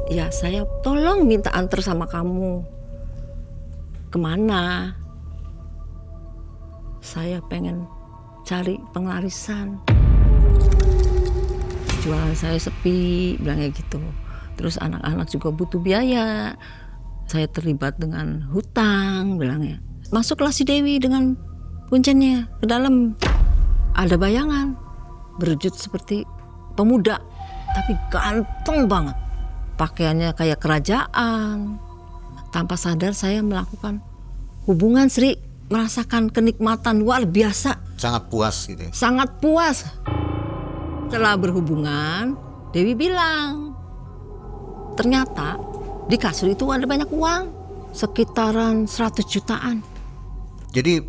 Ya saya tolong minta antar sama kamu. Kemana? Saya pengen cari penglarisan. Jualan saya sepi, bilangnya gitu. Terus anak-anak juga butuh biaya. Saya terlibat dengan hutang, bilangnya. Masuklah si Dewi dengan puncennya ke dalam. Ada bayangan, berwujud seperti pemuda, tapi ganteng banget. Pakaiannya kayak kerajaan. Tanpa sadar saya melakukan hubungan, Sri. Merasakan kenikmatan luar biasa. Sangat puas gitu ya? Sangat puas. Setelah berhubungan, Dewi bilang, ternyata di kasur itu ada banyak uang. Sekitaran 100 jutaan. Jadi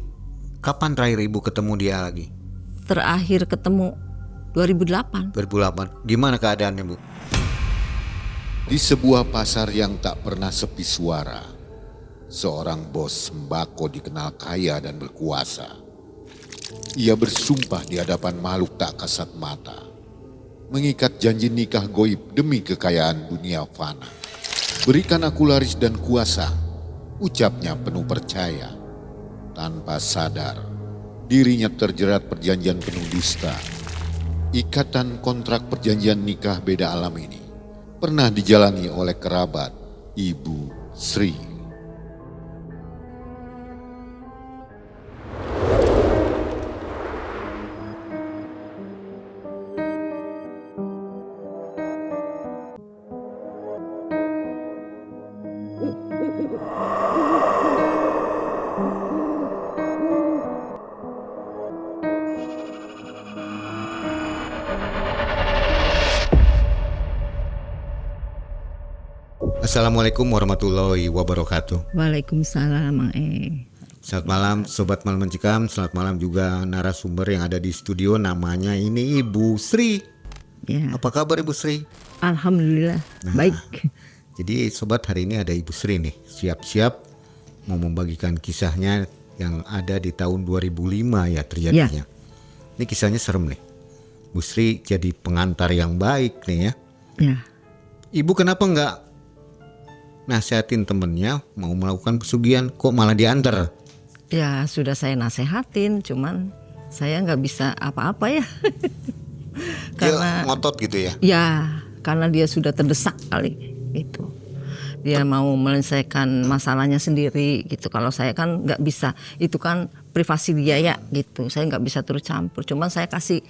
kapan terakhir ibu ketemu dia lagi? Terakhir ketemu 2008. 2008. Gimana keadaannya, Bu? Di sebuah pasar yang tak pernah sepi suara, seorang bos sembako dikenal kaya dan berkuasa. Ia bersumpah di hadapan makhluk tak kasat mata, mengikat janji nikah goib demi kekayaan dunia fana. Berikan aku laris dan kuasa, ucapnya penuh percaya. Tanpa sadar, dirinya terjerat perjanjian penuh dusta. Ikatan kontrak perjanjian nikah beda alam ini pernah dijalani oleh kerabat Ibu Sri. Assalamualaikum warahmatullahi wabarakatuh. Waalaikumsalam, Mang Selamat malam Sobat Malam Mencekam. Selamat malam juga narasumber yang ada di studio. Namanya ini Ibu Sri. Ya. Apa kabar Ibu Sri? Alhamdulillah, baik. Jadi Sobat, hari ini ada Ibu Sri nih, siap-siap mau membagikan kisahnya yang ada di tahun 2005 ya terjadinya. Ini kisahnya serem nih. Bu Sri jadi pengantar yang baik nih ya. Ya. Ibu kenapa nggak nasihatin temennya mau melakukan pesugihan, kok malah diantar? Ya sudah saya nasehatin, cuman saya nggak bisa apa-apa ya. Dia ngotot gitu ya? Ya, karena dia sudah terdesak kali itu. Dia mau menyelesaikan masalahnya sendiri gitu. Kalau saya kan nggak bisa, itu kan privasi dia ya gitu. Saya nggak bisa turut campur. Cuman saya kasih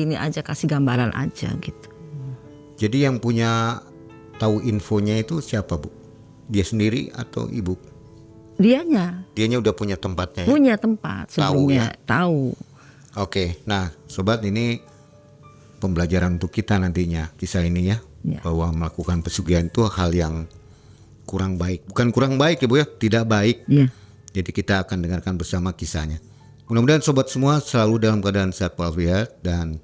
ini aja, kasih gambaran aja gitu. Jadi yang punya tahu infonya itu siapa, Bu? Dia sendiri atau Ibu? Dianya Udah punya tempatnya ya? punya tempat sebelumnya, tahu. Oke, nah Sobat, ini pembelajaran untuk kita nantinya kisah ini ya. Ya. Bahwa melakukan pesugihan itu hal yang kurang baik. Bukan kurang baik ya Bu ya, tidak baik. Ya. Jadi kita akan dengarkan bersama kisahnya. Mudah-mudahan Sobat semua selalu dalam keadaan sehat walafiat dan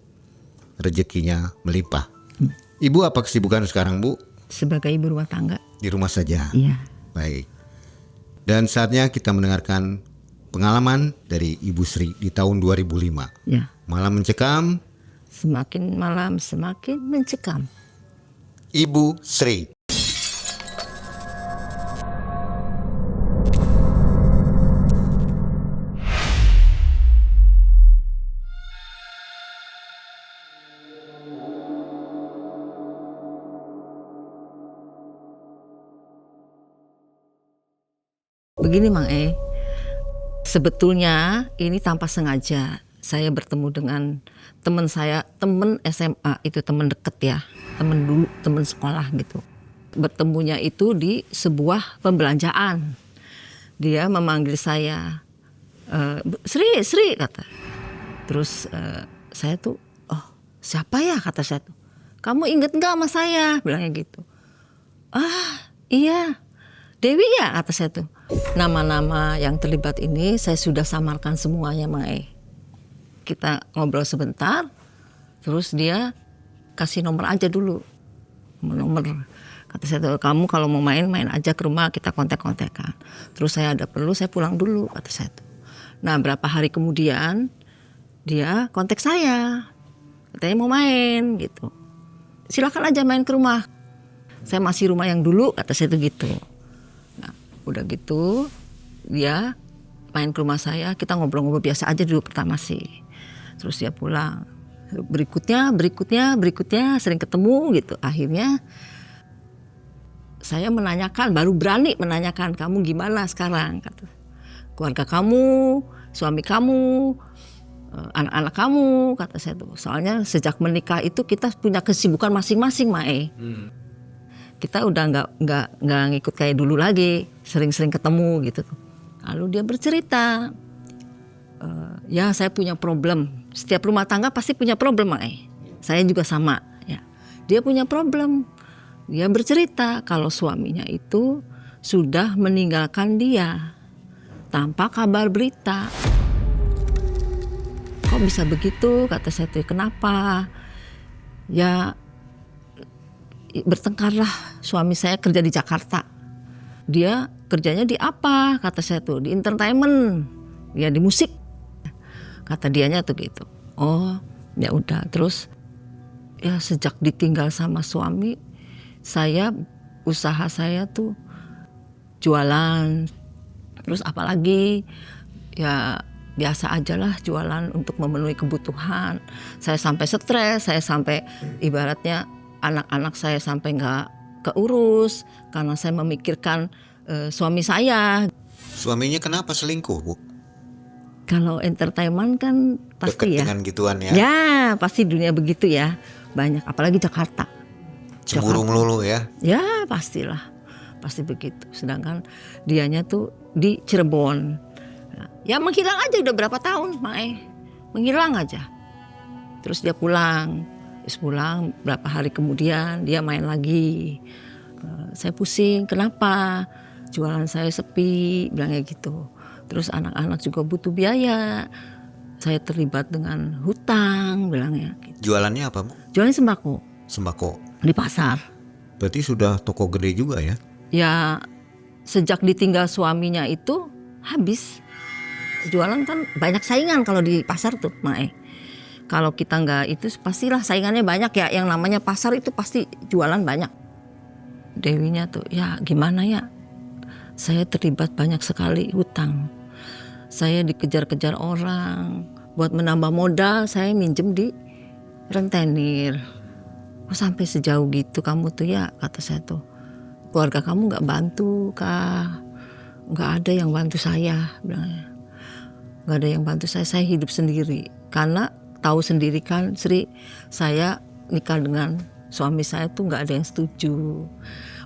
rezekinya melimpah. Ibu apa kesibukan sekarang, Bu? Sebagai ibu rumah tangga. Di rumah saja. Iya. Baik. Dan saatnya kita mendengarkan pengalaman dari Ibu Sri di tahun 2005. Ya. Malam mencekam. Semakin malam semakin mencekam. Ibu Sri. Begini Mang sebetulnya ini tanpa sengaja saya bertemu dengan teman saya, teman SMA, itu teman deket ya, teman dulu, teman sekolah gitu. Bertemunya itu di sebuah pembelanjaan. Dia memanggil saya, Sri kata. Terus saya tuh, oh siapa ya kata saya tuh. Kamu inget nggak sama saya? Bilangnya gitu. Ah iya, Dewi ya kata saya tuh. Nama-nama yang terlibat ini saya sudah samarkan semuanya Mang Kita ngobrol sebentar, terus dia kasih nomor aja dulu. Nomor. Kata saya tuh, kamu kalau mau main aja ke rumah, kita kontak-kontakan. Terus saya ada perlu, saya pulang dulu kata saya tuh. Nah berapa hari kemudian dia kontak saya. Katanya mau main gitu. Silakan aja main ke rumah. Saya masih rumah yang dulu, kata saya tuh gitu. Nah, udah gitu dia main ke rumah saya, kita ngobrol-ngobrol biasa aja dulu pertama sih. Terus dia pulang. Berikutnya sering ketemu gitu. Akhirnya saya menanyakan, baru berani menanyakan, kamu gimana sekarang? Kata, keluarga kamu, suami kamu, anak-anak kamu, kata saya tuh. Soalnya sejak menikah itu kita punya kesibukan masing-masing, Mae. Kita udah nggak ngikut kayak dulu lagi, sering-sering ketemu gitu. Lalu dia bercerita, ya saya punya problem. Setiap rumah tangga pasti punya problem, Mae. Saya juga sama. Ya, dia punya problem. Dia bercerita kalau suaminya itu sudah meninggalkan dia tanpa kabar berita. Kok bisa begitu? Kata saya tuh, kenapa? Ya bertengkarlah, suami saya kerja di Jakarta. Dia kerjanya di apa? Kata saya tuh, di entertainment. Ya di musik. Kata dianya tuh gitu. Oh, ya udah. Terus ya sejak ditinggal sama suami, usaha saya tuh jualan. Terus apalagi ya biasa aja lah, jualan untuk memenuhi kebutuhan. Saya sampai stres, saya sampai ibaratnya anak-anak saya sampai nggak keurus karena saya memikirkan suami saya. Suaminya kenapa selingkuh, Bu? Kalau entertainment kan pasti Deket ya. dengan gituan ya. Ya pasti dunia begitu ya, banyak. Apalagi Jakarta. Cemburu melulu ya. Ya pastilah, pasti begitu. Sedangkan dianya tuh di Cirebon. Nah, ya menghilang aja udah berapa tahun, Mae. Menghilang aja. Terus dia pulang. Terus pulang berapa hari kemudian dia main lagi. Saya pusing, kenapa? Jualan saya sepi, bilangnya gitu. Terus anak-anak juga butuh biaya. Saya terlibat dengan hutang, bilangnya gitu. Jualannya apa, Bu? Jualan sembako. Sembako. Di pasar. Berarti sudah toko gede juga ya? Ya sejak ditinggal suaminya itu habis. Jualan kan banyak saingan kalau di pasar tuh, Mae. Kalau kita nggak itu pastilah saingannya banyak ya. Yang namanya pasar itu pasti jualan banyak. Dewinya tuh, ya gimana ya? Saya terlibat banyak sekali hutang. Saya dikejar-kejar orang. Buat menambah modal saya minjem di rentenir. Oh, sampai sejauh gitu kamu tuh ya, kata saya tuh. Keluarga kamu nggak bantu kah? Nggak ada yang bantu saya, bilangnya. Nggak ada yang bantu saya hidup sendiri. Karena tahu sendiri kan, Sri, saya nikah dengan suami saya tuh nggak ada yang setuju.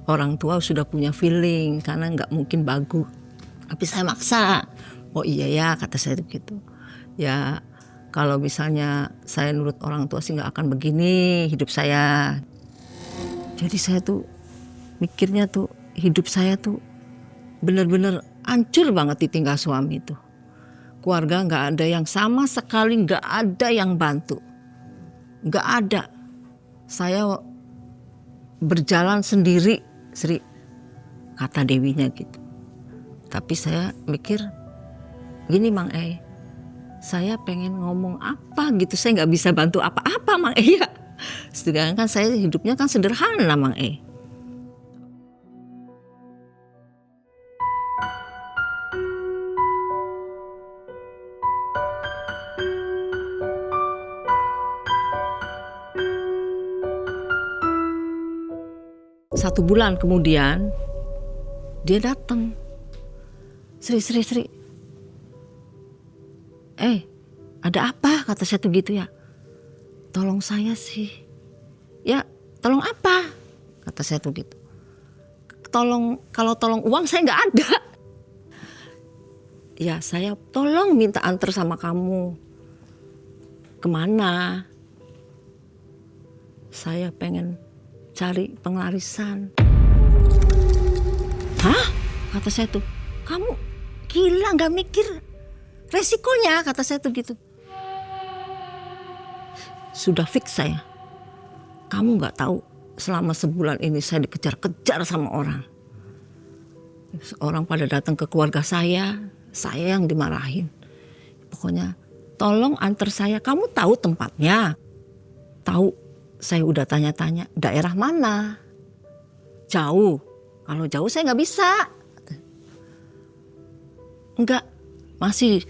Orang tua sudah punya feeling karena nggak mungkin bagus. Tapi saya maksa. Oh iya ya, kata saya begitu. Ya kalau misalnya saya nurut orang tua sih nggak akan begini hidup saya. Jadi saya tuh mikirnya tuh hidup saya tuh benar-benar hancur banget ditinggal suami itu. Keluarga nggak ada yang sama sekali, nggak ada yang bantu, nggak ada. Saya berjalan sendiri, Sri, kata Dewinya gitu. Tapi saya mikir gini, Mang saya pengen ngomong apa gitu, saya nggak bisa bantu apa-apa, Mang ya. Sedangkan saya hidupnya kan sederhana, Mang Satu bulan kemudian dia datang. Sri. Ada apa? Kata saya tuh gitu ya. Tolong saya sih. Ya, tolong apa? Kata saya tuh gitu. Kalau tolong uang saya nggak ada. Ya, saya tolong minta antar sama kamu. Kemana? Saya pengen cari penglarisan. Hah? Kata saya tuh, kamu gila gak mikir resikonya, kata saya tuh gitu. Sudah fix saya. Kamu gak tahu selama sebulan ini saya dikejar-kejar sama orang. Orang pada datang ke keluarga saya yang dimarahin. Pokoknya tolong antar saya, kamu tahu tempatnya? Tahu. Saya udah tanya-tanya, daerah mana? Jauh. Kalau jauh saya nggak bisa. Enggak, masih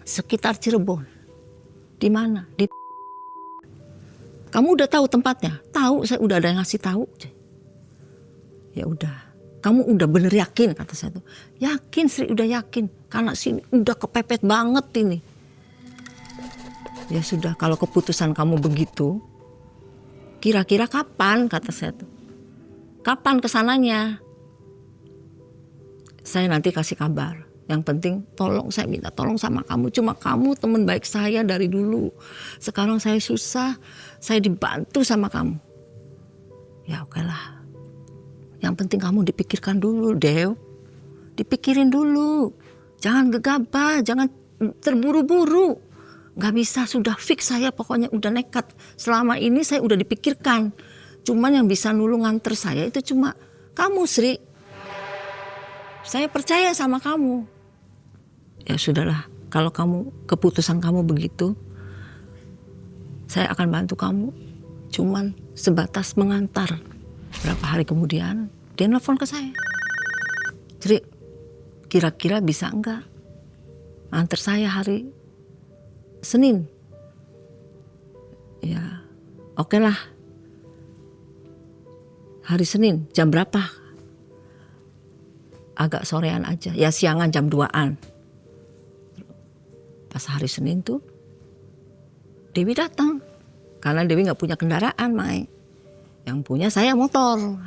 sekitar Cirebon. Di mana? Di. Kamu udah tahu tempatnya? Tahu, saya udah ada yang ngasih tahu. Ya udah, kamu udah bener yakin, kata saya tuh. Yakin Sri, udah yakin. Karena sini udah kepepet banget ini. Ya sudah, kalau keputusan kamu begitu, kira-kira kapan, kata saya tuh. Kapan kesananya? Saya nanti kasih kabar. Yang penting tolong, saya minta tolong sama kamu. Cuma kamu teman baik saya dari dulu. Sekarang saya susah, saya dibantu sama kamu. Ya oke lah. Yang penting kamu dipikirkan dulu, Dew. Dipikirin dulu. Jangan gegabah, jangan terburu-buru. Gak bisa, sudah fix saya pokoknya udah nekat. Selama ini saya udah dipikirkan. Cuman yang bisa nulung nganter saya itu cuma kamu, Sri. Saya percaya sama kamu. Ya sudahlah, kalau keputusan kamu begitu, saya akan bantu kamu. Cuman sebatas mengantar. Berapa hari kemudian dia nelfon ke saya. Sri, kira-kira bisa enggak antar saya hari Senin? Ya, oke lah. Hari Senin, jam berapa? Agak sorean aja, ya siangan jam 2-an. Pas hari Senin tuh, Dewi datang. Karena Dewi gak punya kendaraan, Mai. Yang punya saya motor.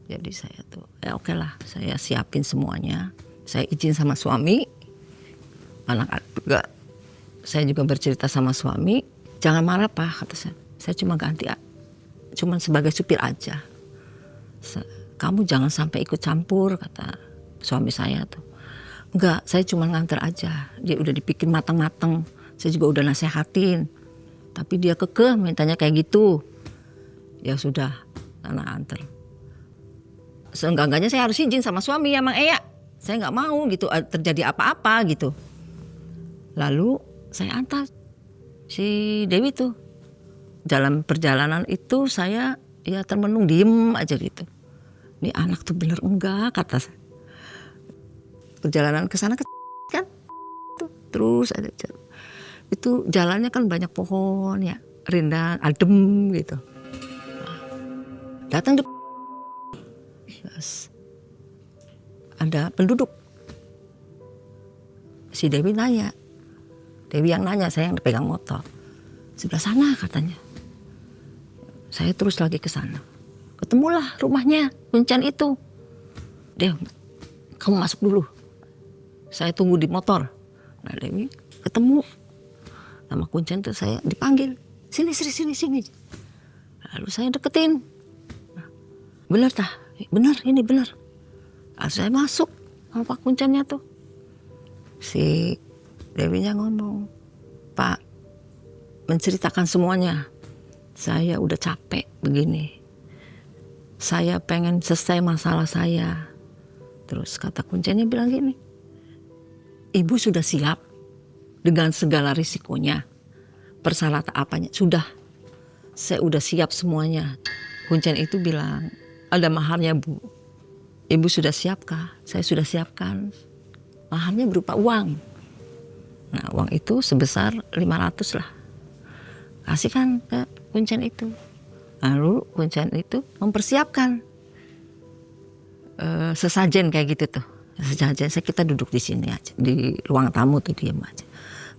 Jadi saya tuh, ya oke lah, saya siapin semuanya. Saya izin sama suami, anak-anak juga. Saya juga bercerita sama suami, jangan marah Pak, kata saya. Saya cuma ganti, cuma sebagai supir aja. Kamu jangan sampai ikut campur, kata suami saya tuh. Enggak, saya cuma nganter aja. Dia udah dipikir matang-matang. Saya juga udah nasehatin. Tapi dia kekeh mintanya kayak gitu. Ya sudah, anak anter. Seenggak-enggaknya saya harus izin sama suami ya, Mang Eya. Saya nggak mau gitu terjadi apa-apa gitu. Lalu saya antar si Dewi tuh. Dalam perjalanan itu saya ya termenung diem aja gitu. Ini anak tuh bener enggak, kata saya. Perjalanan ke sana kan tuh, terus ada itu jalannya kan banyak pohon ya, rindang, adem gitu. Datang yes. Ada penduduk. Si Dewi nanya. Dewi yang nanya, saya yang pegang motor. Sebelah sana katanya. Saya terus lagi ke sana. Ketemulah rumahnya, kuncian itu. Dew, kamu masuk dulu. Saya tunggu di motor. Nah Dewi ketemu. Sama kuncian itu saya dipanggil. Sini. Lalu saya deketin. Bener tah? Bener, ini bener. Lalu saya masuk sama Pak Kunciannya tuh. Si Dewinya ngomong, Pak, menceritakan semuanya. Saya udah capek begini. Saya pengen selesai masalah saya. Terus kata Kunciannya bilang gini, Ibu sudah siap dengan segala risikonya. Persyaratan apanya? Sudah. Saya udah siap semuanya. Kuncian itu bilang, ada maharnya Bu. Ibu sudah siapkah? Saya sudah siapkan. Maharnya berupa uang. Nah uang itu sebesar 500 lah. Kasihkan ke Kuncian itu. Lalu Kuncian itu mempersiapkan sesajen kayak gitu tuh. Sesajen, kita duduk di sini aja. Di ruang tamu tuh diam aja.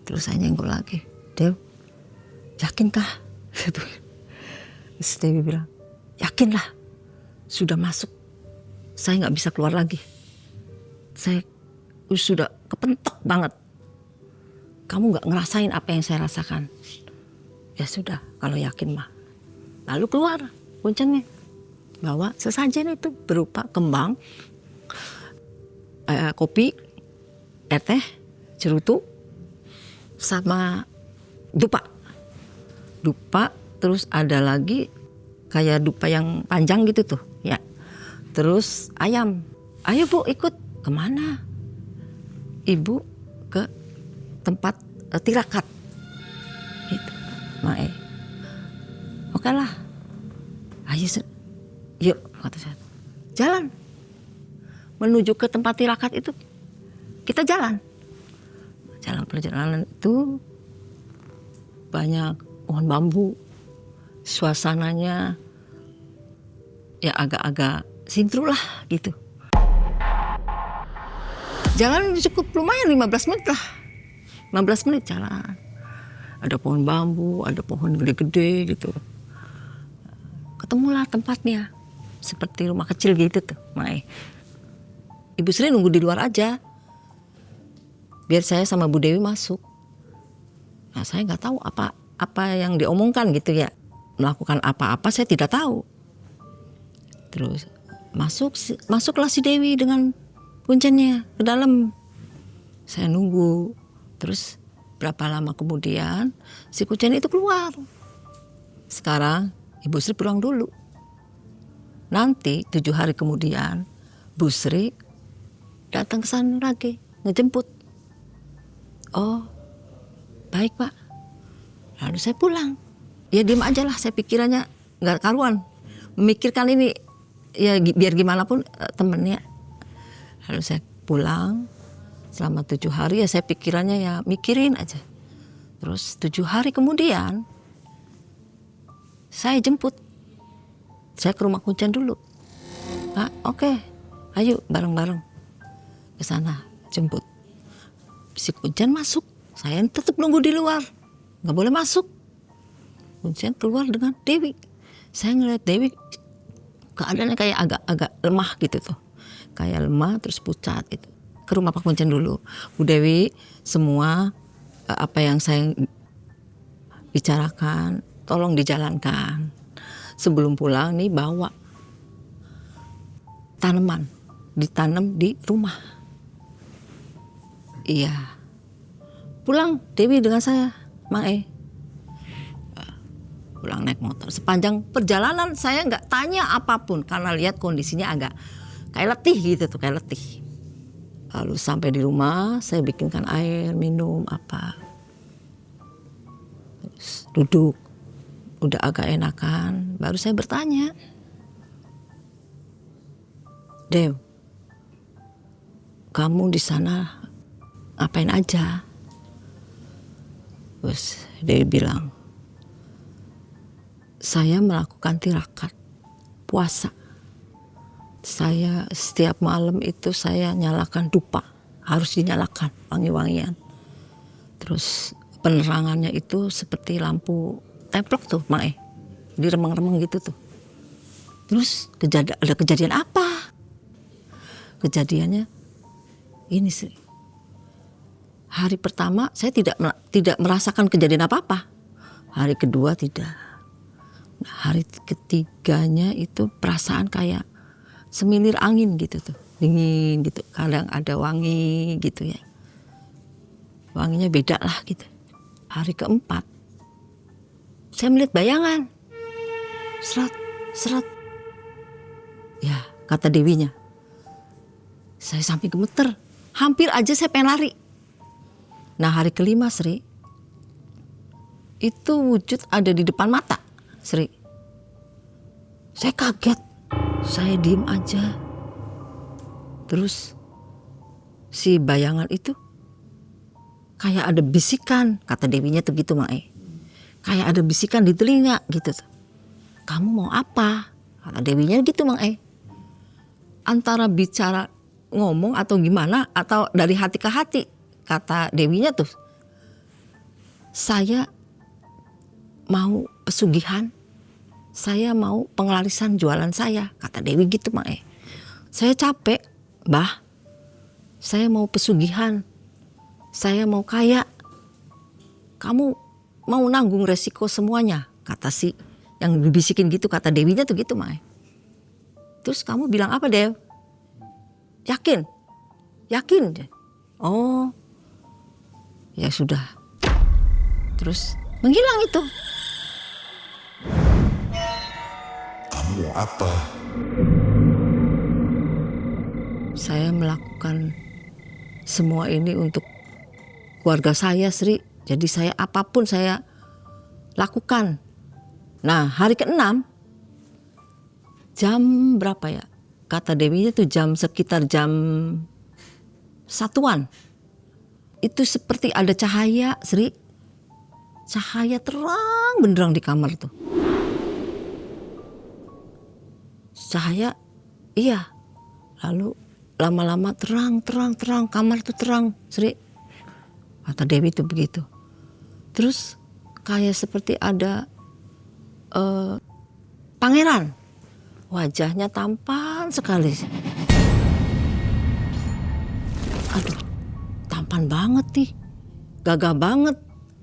Terus saya nyenggol lagi. Dew, yakinkah? Terus Dewi bilang, yakinlah. Sudah masuk. Saya gak bisa keluar lagi. Saya sudah kepentok banget. Kamu gak ngerasain apa yang saya rasakan. Ya sudah, kalau yakin mah. Lalu keluar Kunciannya. Bawa sesajen itu berupa kembang, kopi, teh, cerutu, sama dupa. Dupa, terus ada lagi kayak dupa yang panjang gitu tuh. Ya. Terus ayam. Ayo Bu ikut. Kemana? Ibu ke tempat tirakat. Gitu. Mae. Oke lah. Ayo Yuk, kata saya. Jalan. Menuju ke tempat tirakat itu. Kita jalan. Jalan perjalanan itu banyak pohon bambu. Suasananya ya agak-agak sintru lah gitu. Jalan cukup lumayan 15 menit lah. 15 menit jalan. Ada pohon bambu, ada pohon gede-gede gitu. Ketemulah tempatnya. Seperti rumah kecil gitu tuh, Mai. Ibu Sri nunggu di luar aja. Biar saya sama Bu Dewi masuk. Nah, saya nggak tahu apa yang diomongkan gitu ya. Melakukan apa-apa saya tidak tahu. Terus masuklah si Dewi dengan kuncinya ke dalam. Saya nunggu. Terus berapa lama kemudian si kucing itu keluar. Sekarang Ibu Sri pulang dulu. Nanti 7 hari kemudian Bu Sri datang ke sana lagi ngejemput. Oh, baik Pak. Lalu saya pulang. Ya diam aja lah, saya pikirannya nggak karuan. Memikirkan ini ya biar gimana pun temennya. Lalu saya pulang. Selama 7 hari ya saya pikirannya ya mikirin aja. Terus 7 hari kemudian saya jemput. Saya ke rumah Kuncen dulu. Pak, oke, ayo bareng-bareng ke sana jemput. Si Kuncen masuk, saya tetap nunggu di luar, nggak boleh masuk. Kuncen keluar dengan Dewi. Saya ngeliat Dewi keadaannya kayak agak lemah gitu tuh, kayak lemah terus pucat gitu. Ke rumah Pak Kuncen dulu, Bu Dewi, semua apa yang saya bicarakan tolong dijalankan. Sebelum pulang nih bawa tanaman, ditanam di rumah. Iya. Pulang Dewi dengan saya, Mae. Pulang naik motor. Sepanjang perjalanan saya nggak tanya apapun karena lihat kondisinya agak kayak letih gitu tuh, kayak letih. Lalu sampai di rumah saya bikinkan air, minum apa. Terus duduk. Udah agak enakan, baru saya bertanya, Dew, kamu di sana ngapain aja? Terus dia bilang, saya melakukan tirakat, puasa. Saya setiap malam itu saya nyalakan dupa, harus dinyalakan wangi-wangian. Terus penerangannya itu seperti lampu templok tuh, Mae. Di remeng-remeng gitu tuh. Terus ada kejadian apa? Kejadiannya ini sih. Hari pertama saya tidak merasakan kejadian apa-apa. Hari kedua tidak. Nah, hari ketiganya itu perasaan kayak semilir angin gitu tuh. Dingin gitu. Kadang ada wangi gitu ya. Wanginya beda lah gitu. Hari keempat saya melihat bayangan. Serat. Ya, kata Dewinya. Saya sampai gemeter. Hampir aja saya pengen lari. Nah, hari kelima, Sri. Itu wujud ada di depan mata, Sri. Saya kaget. Saya diem aja. Terus si bayangan itu kayak ada bisikan, kata Dewinya tuh gitu, Mae. Kayak ada bisikan di telinga gitu. Kamu mau apa? Kata Dewinya gitu, Mang Antara bicara ngomong atau gimana, atau dari hati ke hati. Kata Dewinya tuh, saya mau pesugihan. Saya mau pengelarisan jualan saya. Kata Dewi gitu, Mang Saya capek, Bah. Saya mau pesugihan. Saya mau kaya. Kamu mau nanggung resiko semuanya, kata si yang dibisikin gitu, kata Dewinya tuh gitu, Mai. Terus kamu bilang apa, Dew? Yakin? Oh, ya sudah. Terus menghilang itu. Kamu apa? Saya melakukan semua ini untuk keluarga saya, Sri. Jadi saya apapun saya lakukan. Nah, hari ke-6 jam berapa ya? Kata Dewinya tuh sekitar jam 1-an. Itu seperti ada cahaya, Sri. Cahaya terang benderang di kamar tuh. Cahaya, iya. Lalu lama-lama terang, kamar tuh terang, Sri. Kata Dewi tuh begitu. Terus kayak seperti ada pangeran. Wajahnya tampan sekali. Aduh, tampan banget nih. Gagah banget.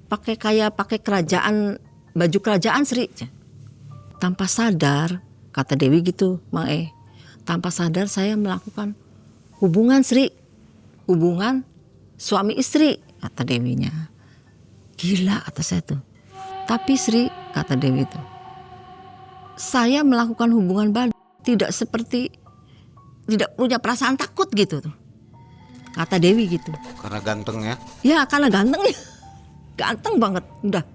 Pakai kerajaan, baju kerajaan, Sri. Tanpa sadar, kata Dewi gitu, Mang tanpa sadar saya melakukan hubungan, Sri. Hubungan suami istri, kata Dewinya. Gila, kata saya tuh. Tapi Sri, kata Dewi tuh, saya melakukan hubungan badan tidak punya perasaan takut gitu tuh. Kata Dewi gitu. Karena ganteng ya? Ya karena ganteng ya. Ganteng banget. Udah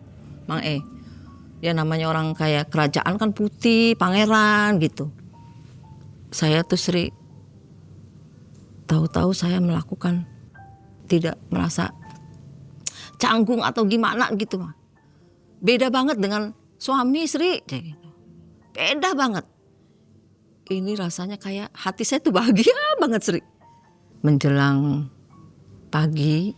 Mang ya namanya orang kayak kerajaan kan putih, pangeran gitu. Saya tuh Sri, tahu-tahu saya melakukan, tidak merasa canggung atau gimana gitu. Beda banget dengan suami, Sri, kayak gitu. Beda banget. Ini rasanya kayak hati saya tuh bahagia banget, Sri. Menjelang pagi,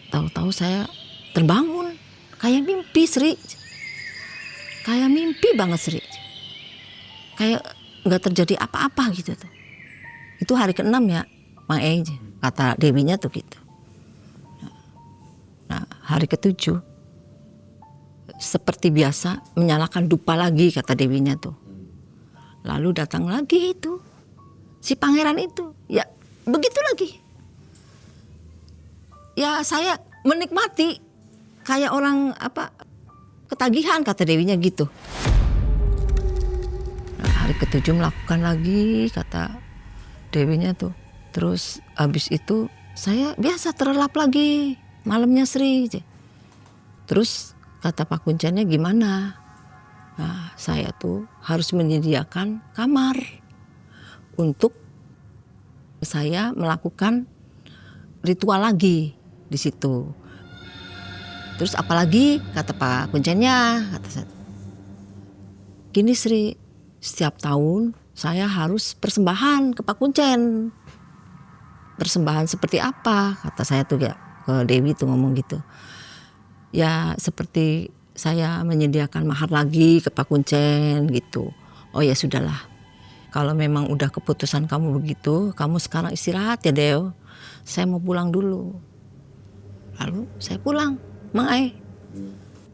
tahu-tahu saya terbangun. Kayak mimpi, Sri. Kayak mimpi banget, Sri. Kayak gak terjadi apa-apa gitu tuh. Itu hari ke-6 ya, Mang kata Dewinya tuh gitu. Nah, hari ke-7 seperti biasa menyalakan dupa lagi, kata Dewinya tuh. Lalu datang lagi itu si pangeran itu. Ya begitu lagi. Ya saya menikmati kayak orang ketagihan, kata Dewinya gitu. Nah, hari ke-7 melakukan lagi, kata Dewinya tuh. Terus habis itu saya biasa terlelap lagi malamnya, Sri. Terus kata Pak Kuncennya gimana? Nah, saya tuh harus menyediakan kamar untuk saya melakukan ritual lagi di situ. Terus apalagi kata Pak Kuncennya, kata saya, gini Sri, setiap tahun saya harus persembahan ke Pak Kuncen. Persembahan seperti apa? Kata saya tuh ya ke Dewi tuh ngomong gitu. Ya seperti saya menyediakan mahar lagi ke Pak Kuncen gitu. Oh ya sudahlah. Kalau memang udah keputusan kamu begitu, kamu sekarang istirahat ya Deo. Saya mau pulang dulu. Lalu saya pulang, Mang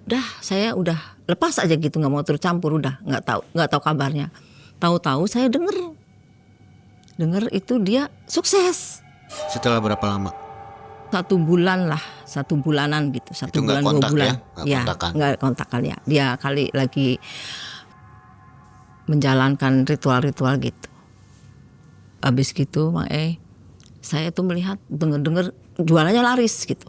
Udah, saya udah lepas aja gitu, nggak mau turut campur, udah nggak tahu kabarnya. Tahu-tahu saya dengar itu dia sukses. Setelah berapa lama? 1 bulan lah, 1 bulanan gitu, 1 itu bulan 2 bulan. Ya, nggak kontakan ya. Dia kali lagi menjalankan ritual-ritual gitu. Habis gitu, Mang saya tuh melihat dengar jualannya laris gitu.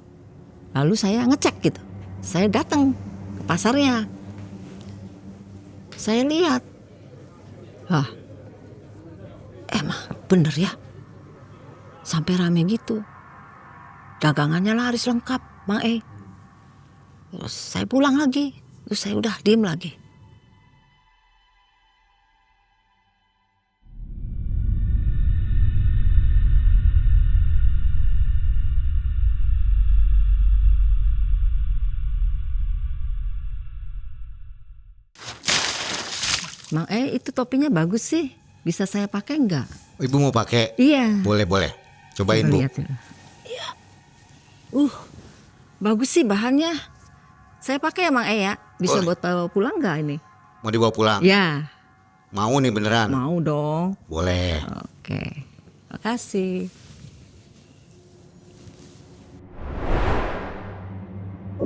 Lalu saya ngecek gitu. Saya datang ke pasarnya. Saya lihat, emang bener ya, sampai rame gitu. Dagangannya laris lengkap, Mang Terus saya pulang lagi, terus saya udah diem lagi. Mang itu topinya bagus sih, bisa saya pakai enggak? Ibu mau pakai? Iya. Boleh. Cobain Bu. Lihat dulu. Iya. Bagus sih bahannya. Saya pakai ya Mang ya. Bisa Boleh. buat bawa pulang enggak ini? Mau dibawa pulang? Ya. Mau nih beneran? Mau dong. Boleh. Oke. Makasih.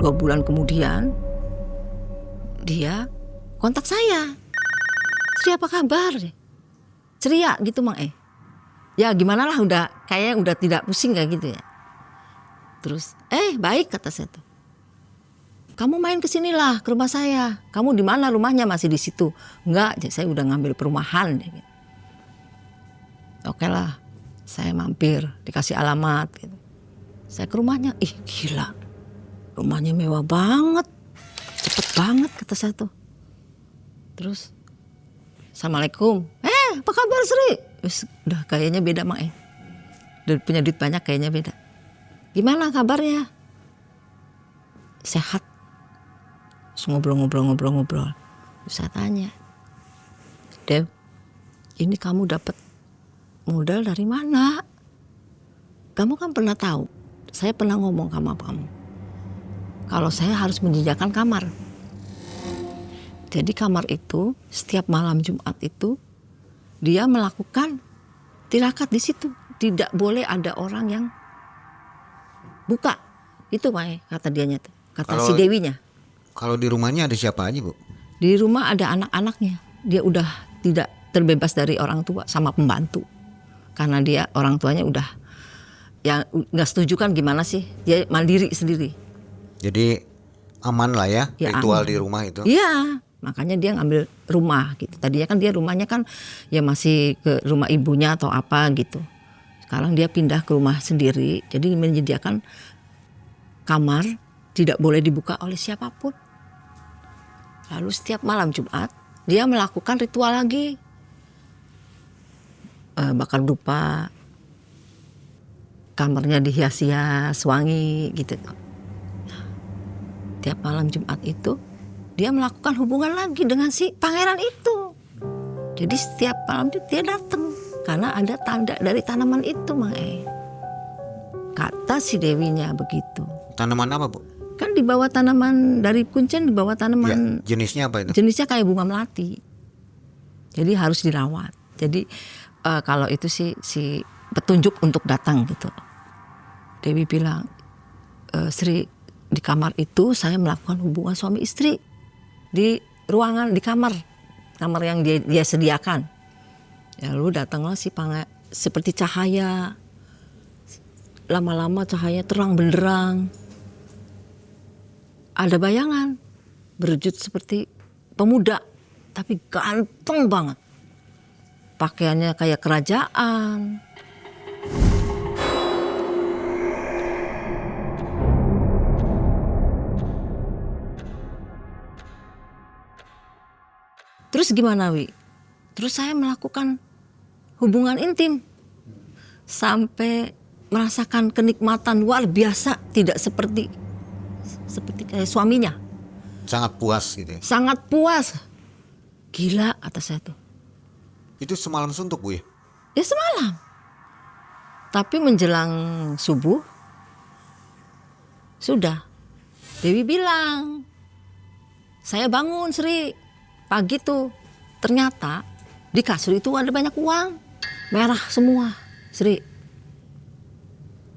2 bulan kemudian dia kontak saya. Sri apa kabar? Ceria gitu Mang Ya gimana lah, udah kayaknya udah tidak pusing kayak gitu ya. Terus baik kata saya tuh. kamu main kesinilah ke rumah saya. Kamu di mana rumahnya? Masih di situ. Enggak, saya udah ngambil perumahan. Oke lah, saya mampir, dikasih alamat. Gitu. Saya ke rumahnya, ih gila, rumahnya mewah banget, cepet banget kata saya tuh. Terus, assalamualaikum. Apa kabar Sri? Udah kayaknya beda Mak. Udah punya duit banyak kayaknya beda. Gimana kabarnya? Sehat. Terus ngobrol. Terus saya tanya, Dev, ini kamu dapat modal dari mana? Kamu kan pernah tahu, saya pernah ngomong sama kamu, kalau saya harus menyediakan kamar. Jadi kamar itu setiap malam Jumat itu dia melakukan tirakat di situ. Tidak boleh ada orang yang buka. Itu Mae, kata dianya tuh. Kata si Dewinya. Kalau di rumahnya ada siapa aja, Bu? Di rumah ada anak-anaknya. Dia udah tidak terbebas dari orang tua sama pembantu. Karena dia orang tuanya udah yang nggak setuju kan gimana sih? Dia mandiri sendiri. Jadi aman lah ya, ritual aman. Di rumah itu. Iya, makanya dia ngambil rumah gitu. Tadinya kan dia rumahnya kan ya masih ke rumah ibunya atau apa gitu. Sekarang dia pindah ke rumah sendiri. Jadi menyediakan kamar tidak boleh dibuka oleh siapapun. Lalu setiap malam Jumat dia melakukan ritual lagi. Bakar dupa, kamarnya dihias-hias, wangi gitu. Tiap malam Jumat itu dia melakukan hubungan lagi dengan si pangeran itu. Jadi setiap malam itu dia datang karena ada tanda dari tanaman itu, Mae. Kata si Dewinya begitu. Tanaman apa, Bu? Kan dibawa tanaman dari Kuncen, dibawa tanaman. Ya, jenisnya apa itu? Jenisnya kayak bunga melati. Jadi harus dirawat. Jadi kalau itu si petunjuk untuk datang gitu. Dewi bilang, Sri, di kamar itu saya melakukan hubungan suami istri di ruangan, di kamar yang dia sediakan. Ya lalu datanglah si seperti cahaya, lama-lama cahaya terang benderang. Ada bayangan berwujud seperti pemuda, tapi ganteng banget. Pakaiannya kayak kerajaan. Terus gimana, Wi? Terus saya melakukan hubungan intim sampai merasakan kenikmatan luar biasa, tidak seperti kayak suaminya. Sangat puas gitu ya. Sangat puas. Gila kata saya tuh. Itu semalam suntuk, Bu ya? Ya semalam. Tapi menjelang subuh sudah. Dewi bilang, saya bangun Sri pagi tuh. Ternyata di kasur itu ada banyak uang. Merah semua Sri.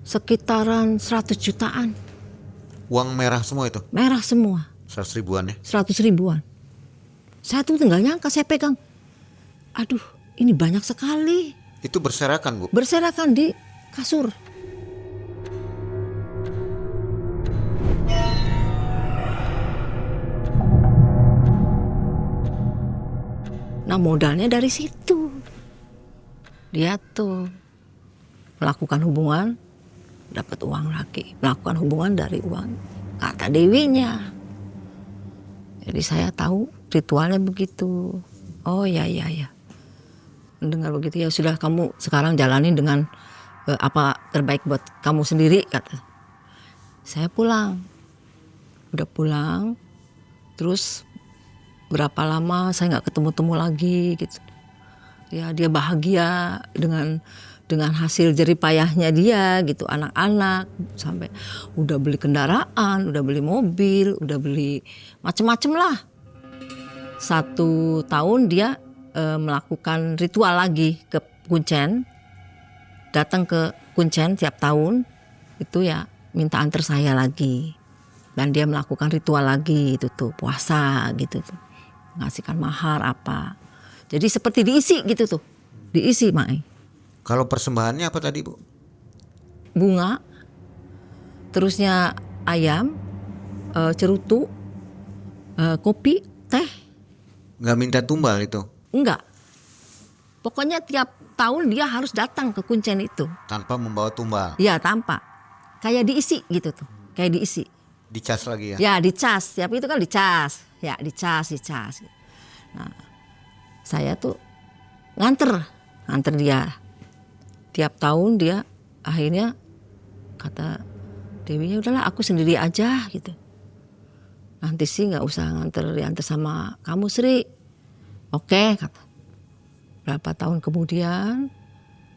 Sekitaran 100 jutaan. Uang merah semua itu? Merah semua. 100 ribuan ya? 100 ribuan. Saya tuh nggak nyangka, saya pegang. Aduh, ini banyak sekali. Itu berserakan, Bu? Berserakan di kasur. Nah modalnya dari situ. Dia tuh melakukan hubungan, dapat uang lagi. Melakukan hubungan dari uang, kata Dewinya. Jadi saya tahu ritualnya begitu. Oh ya. Mendengar begitu, ya sudah kamu sekarang jalanin dengan apa terbaik buat kamu sendiri, kata. Saya pulang. Udah pulang. Terus berapa lama saya nggak ketemu lagi gitu. Ya dia bahagia dengan hasil jeripayahnya dia gitu, anak-anak sampai udah beli kendaraan, udah beli mobil, udah beli macem-macem lah. 1 tahun dia melakukan ritual lagi ke Kuncen, datang ke Kuncen tiap tahun itu ya minta antar saya lagi, dan dia melakukan ritual lagi itu tuh puasa gitu tuh, ngasihkan mahar apa, jadi seperti diisi gitu tuh, diisi Mai. Kalau persembahannya apa tadi, Bu? Bunga, terusnya ayam, cerutu, kopi, teh. Nggak minta tumbal itu Enggak. Pokoknya tiap tahun dia harus datang ke Kuncen itu. tanpa membawa tumbal. Ya tanpa. Kayak diisi gitu tuh. Kayak diisi. Dicas lagi ya. Ya dicas. Tiap itu kan dicas. Ya dicas. Nah saya tuh nganter dia. Tiap tahun dia akhirnya kata Dewinya, udahlah aku sendiri aja gitu. Nanti sih nggak usah diantar sama kamu Sri. Oke kata. Berapa tahun kemudian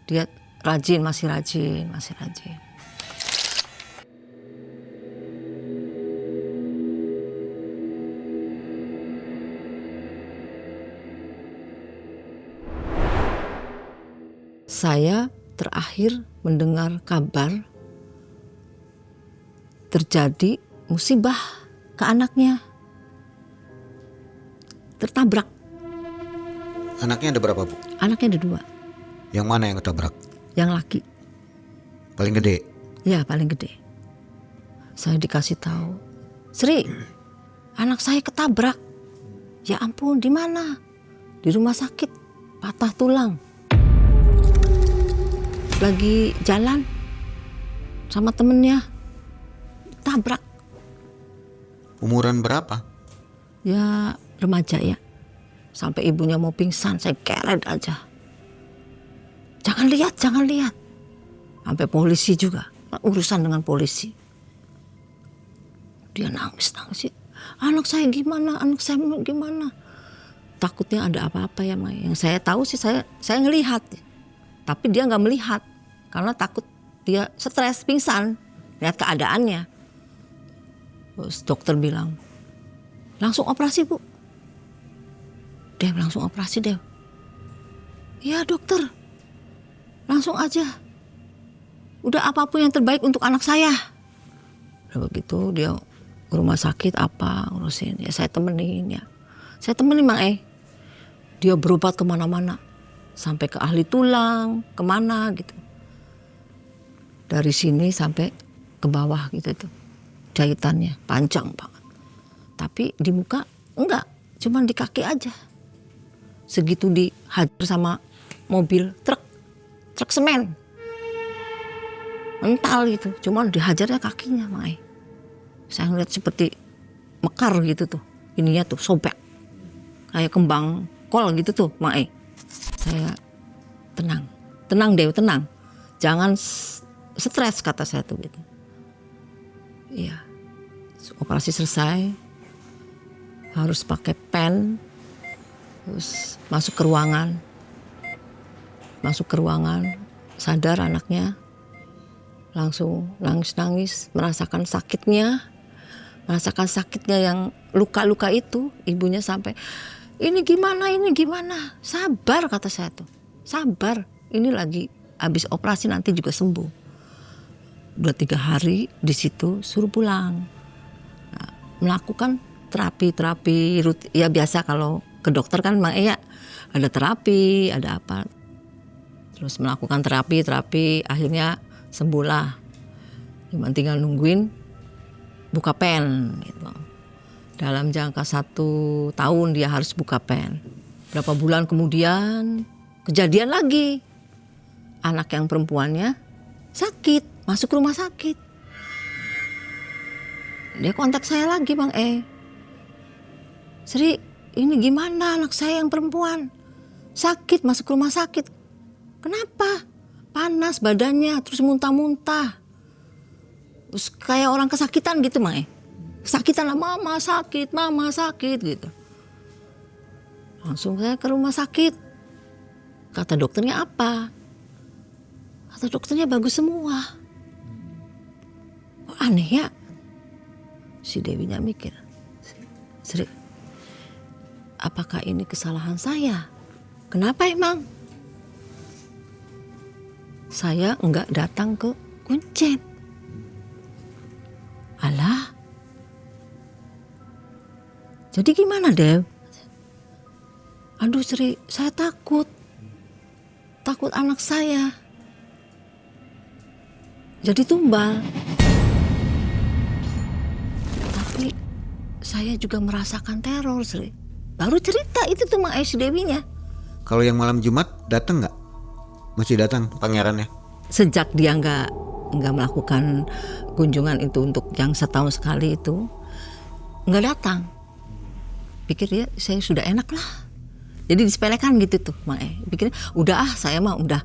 dia masih rajin. Saya terakhir mendengar kabar terjadi musibah ke anaknya. Tertabrak. Anaknya ada berapa, Bu? Anaknya ada 2. Yang mana yang ketabrak? Yang laki. Paling gede. Ya paling gede. Saya dikasih tahu, Sri, anak saya ketabrak. Ya ampun, di mana? Di rumah sakit, patah tulang. Lagi jalan sama temennya, tabrak. Umuran berapa? Ya remaja ya. Sampai ibunya mau pingsan, saya keret aja. Jangan lihat. Sampai polisi juga, urusan dengan polisi. Dia nangis. Anak saya gimana? Takutnya ada apa-apa ya, Mai. Yang saya tahu sih saya ngelihat. Tapi dia nggak melihat karena takut dia stres, pingsan, lihat keadaannya. Terus dokter bilang, langsung operasi Bu. Dew, langsung operasi Dew. Iya dokter, langsung aja. Udah apapun yang terbaik untuk anak saya. Udah begitu dia ke rumah sakit ngurusin. Ya saya temenin ya. Saya temenin Mang Dia berobat kemana-mana. Sampai ke ahli tulang, kemana gitu. Dari sini sampai ke bawah gitu tuh. Jahitannya panjang banget. Tapi di muka enggak, cuman di kaki aja. Segitu dihajar sama mobil truk semen. Mental gitu, cuman dihajarnya kakinya, Mai. Saya ngeliat seperti mekar gitu tuh. Ininya tuh sobek. Kayak kembang kol gitu tuh, Mai. Saya tenang Dew, tenang. Jangan stres kata saya tuh gitu. Iya. Operasi selesai. Harus pakai pen. Terus masuk ke ruangan. Sadar anaknya. Langsung nangis, merasakan sakitnya yang luka-luka itu. Ibunya sampai, ini gimana, sabar kata saya tuh, sabar, ini lagi habis operasi nanti juga sembuh. Udah 3 hari di situ suruh pulang. Nah, melakukan terapi ya biasa kalau ke dokter kan Mang ya ada terapi, ada apa. Terus melakukan terapi akhirnya sembuhlah. Cuma tinggal nungguin buka pen gitu. Dalam jangka 1 tahun dia harus buka pen. Berapa bulan kemudian kejadian lagi. Anak yang perempuannya sakit, masuk rumah sakit. Dia kontak saya lagi Bang Sri, ini gimana anak saya yang perempuan? Sakit, masuk rumah sakit. Kenapa? Panas badannya, terus muntah-muntah. Terus kayak orang kesakitan gitu Bang Kesakitan lah, mama sakit gitu. Langsung saya ke rumah sakit. Kata dokternya apa? Kata dokternya bagus semua. Oh, aneh ya. Si Dewinya mikir, Sri, apakah ini kesalahan saya? Kenapa emang? Saya enggak datang ke Kuncen. Alah. Jadi gimana Dew? Aduh Sri, saya takut anak saya jadi tumbal. Tapi saya juga merasakan teror, Sri. Baru cerita itu tuh Mang si Dewinya. Kalau yang malam Jumat datang nggak? Masih datang pangerannya? Sejak dia nggak melakukan kunjungan itu untuk yang setahun sekali itu, nggak datang. Pikir dia saya sudah enak lah. Jadi disepelekan gitu tuh Mang Pikir udah saya mah udah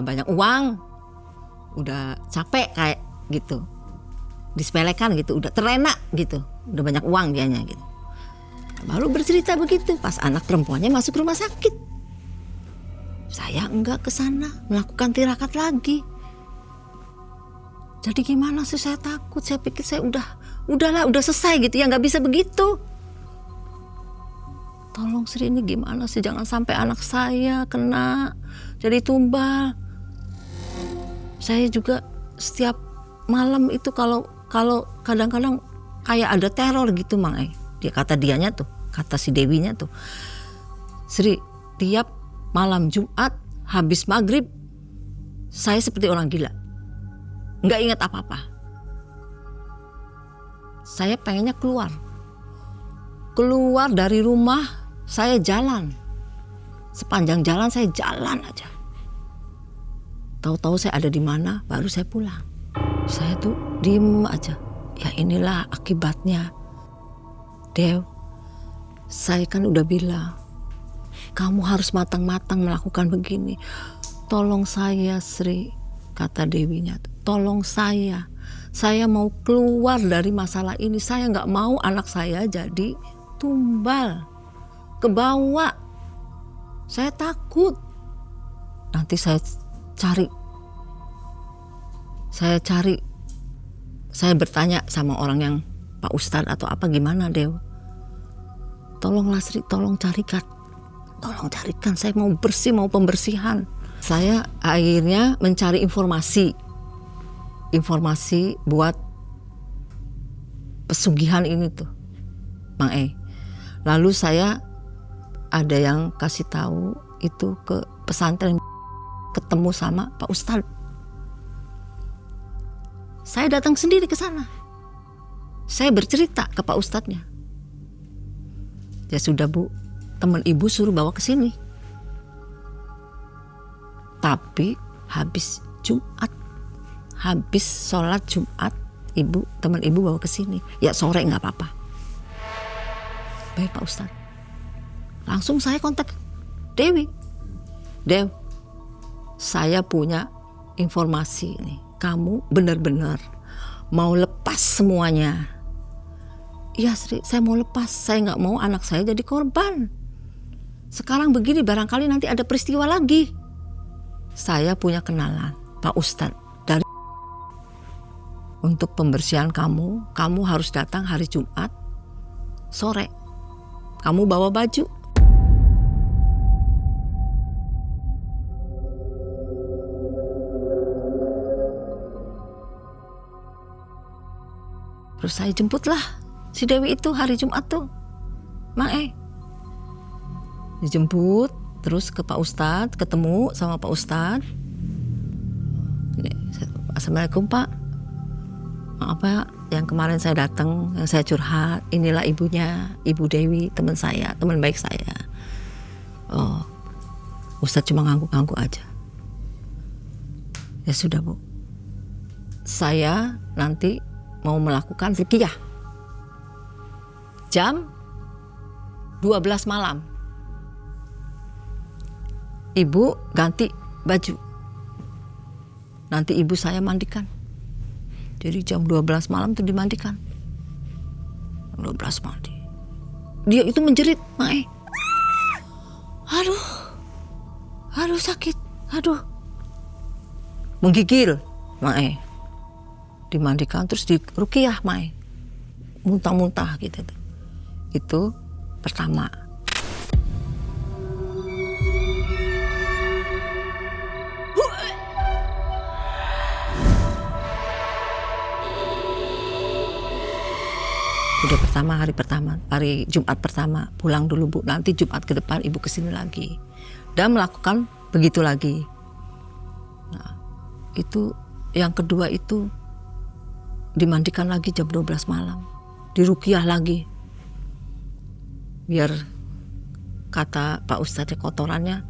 banyak uang, udah capek kayak gitu. Disepelekan gitu, udah terlena gitu, udah banyak uang dianya gitu. Baru bercerita begitu pas anak perempuannya masuk rumah sakit. Saya enggak ke sana melakukan tirakat lagi. Jadi gimana sih, saya takut. Saya pikir saya udahlah selesai gitu ya, nggak bisa begitu. Tolong Sri, ini gimana sih, jangan sampai anak saya kena jadi tumbal. Saya juga setiap malam itu kalau kadang-kadang kayak ada teror gitu Mang Dia kata si Dewinya tuh, Sri, tiap malam Jumat habis maghrib saya seperti orang gila, nggak ingat apa-apa. Saya pengennya keluar dari rumah, saya jalan sepanjang jalan, saya jalan aja. Tahu-tahu saya ada di mana, baru saya pulang. Saya tuh diem aja. Ya inilah akibatnya. Dew, saya kan udah bilang, kamu harus matang-matang melakukan begini. Tolong saya Sri, kata Dewinya. Tolong saya mau keluar dari masalah ini. Saya gak mau anak saya jadi tumbal, kebawa. Saya takut. Nanti saya bertanya sama orang yang Pak Ustadz atau apa, gimana Dew? Tolonglah Sri, tolong carikan, saya mau bersih, mau pembersihan. Saya akhirnya mencari informasi buat pesugihan ini tuh, Mang Lalu saya ada yang kasih tahu itu ke pesantren, ketemu sama Pak Ustadz. Saya datang sendiri ke sana. Saya bercerita ke Pak Ustadznya. Ya sudah Bu, teman ibu suruh bawa ke sini. Tapi habis sholat Jumat, teman ibu bawa ke sini. Ya sore nggak apa-apa. Baik Pak Ustadz. Langsung saya kontak Dewi. Dew, saya punya informasi nih. Kamu benar-benar mau lepas semuanya. Iya Sri, saya mau lepas. Saya nggak mau anak saya jadi korban. Sekarang begini, barangkali nanti ada peristiwa lagi. Saya punya kenalan Pak Ustadz dari untuk pembersihan kamu harus datang hari Jumat sore. Kamu bawa baju. Terus saya jemputlah si Dewi itu hari Jumat tuh, Mang dijemput terus ke Pak Ustadz, ketemu sama Pak Ustadz. Assalamualaikum Pak, maaf Pak, yang kemarin saya datang, yang saya curhat, inilah ibunya, Ibu Dewi, teman saya, teman baik saya. Oh, Ustadz cuma ngangguk-ngangguk aja. Ya sudah Bu, saya nanti mau melakukan ruqyah jam 12 malam. Ibu ganti baju, nanti ibu saya mandikan. Jadi jam 12 malam tuh dimandikan. Jam 12 mandi. Dia itu menjerit, Mang Aduh sakit, menggigil, Mang dimandikan terus di ruqyah, Mang muntah-muntah gitu. Itu pertama. Udah hari Jumat pertama pulang dulu Bu, nanti Jumat ke depan ibu kesini lagi dan melakukan begitu lagi. Nah, itu yang kedua itu dimandikan lagi jam 12 malam. diruqyah lagi. Biar kata Pak Ustadz kotorannya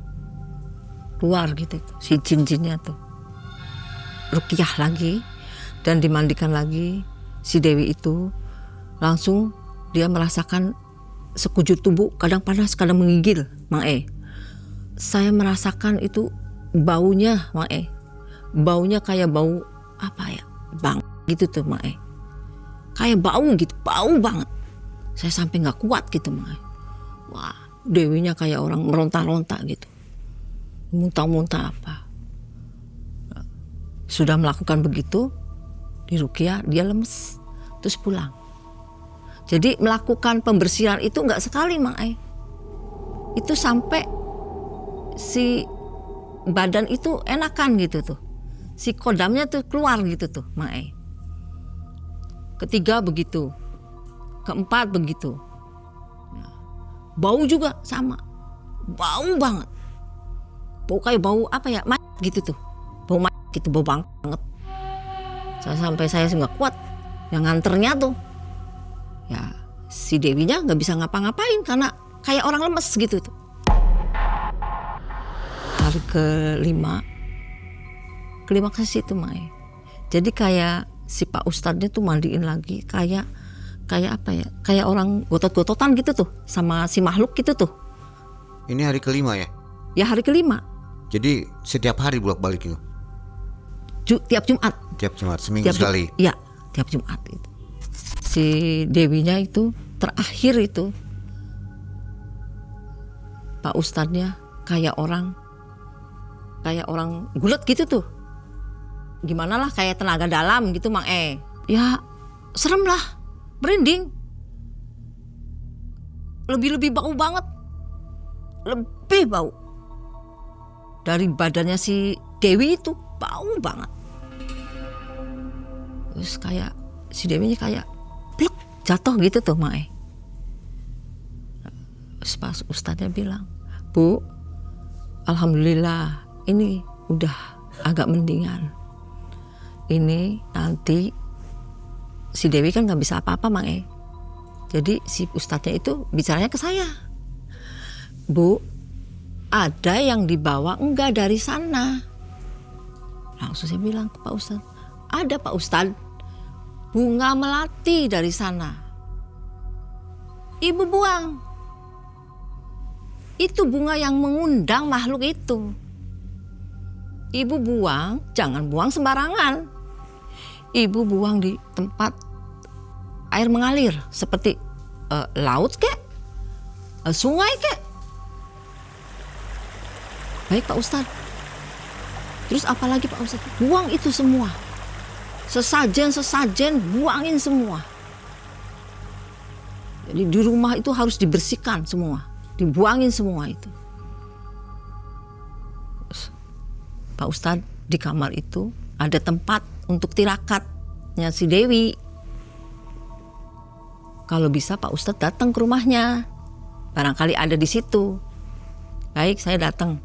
keluar gitu, si jin-jinnya tuh. Ruqyah lagi dan dimandikan lagi si Dewi itu. Langsung dia merasakan sekujur tubuh kadang panas kadang menggigil, Mang E. Saya merasakan itu baunya, Mang E. Baunya kayak bau apa ya, bang gitu tuh, Mang E. Kayak bau gitu, bau banget. Saya sampai nggak kuat gitu, Mang E. Wah, Dewinya kayak orang meronta-ronta gitu, muntah-muntah apa. Sudah melakukan begitu di ruqyah, dia lemes terus pulang. Jadi melakukan pembersihan itu nggak sekali, Mang E. Itu sampai si badan itu enakan gitu tuh. Si kodamnya tuh keluar gitu tuh, Mang E. Ketiga begitu. Keempat begitu. Bau juga sama. Bau banget. Bau kayak bau apa ya? Gitu tuh. Bau gitu, bau banget. Sampai saya nggak kuat. Yang nganternya tuh. Ya, si Dewinya nggak bisa ngapa-ngapain karena kayak orang lemes gitu tuh. Hari kelima ke situ, Mai. Jadi kayak si Pak Ustadznya tuh mandiin lagi kayak apa ya? Kayak orang gotot-gototan gitu tuh sama si makhluk gitu tuh. Ini hari kelima ya? Ya hari kelima. Jadi setiap hari bolak-balik itu? Tiap Jumat. Tiap Jumat, seminggu sekali? Iya, tiap Jumat itu. Si Dewinya itu terakhir itu Pak Ustadznya kayak orang gulet gitu tuh. Gimana lah, kayak tenaga dalam gitu, Mang E. Ya serem lah, merinding. Lebih bau banget. Lebih bau. Dari badannya si Dewi itu bau banget. Terus kayak si Dewinya kayak plek, jatuh gitu tuh, Mang E. Pas Ustadznya bilang, Bu, alhamdulillah ini udah agak mendingan. Ini nanti si Dewi kan nggak bisa apa-apa, Mang E. Jadi si Ustadznya itu bicaranya ke saya, Bu, ada yang dibawa enggak dari sana? Langsung saya bilang ke Pak Ustadz, ada Pak Ustadz, bunga melati dari sana. Ibu buang. Itu bunga yang mengundang makhluk itu. Ibu buang, jangan buang sembarangan. Ibu buang di tempat air mengalir seperti laut kek, sungai kek. Baik Pak Ustadz. Terus apalagi Pak Ustadz? Buang itu semua. Sesajen buangin semua. Jadi di rumah itu harus dibersihkan semua. Dibuangin semua itu. Pak Ustadz, di kamar itu ada tempat untuk tirakatnya si Dewi. Kalau bisa Pak Ustadz datang ke rumahnya. Barangkali ada di situ. Baik, saya datang.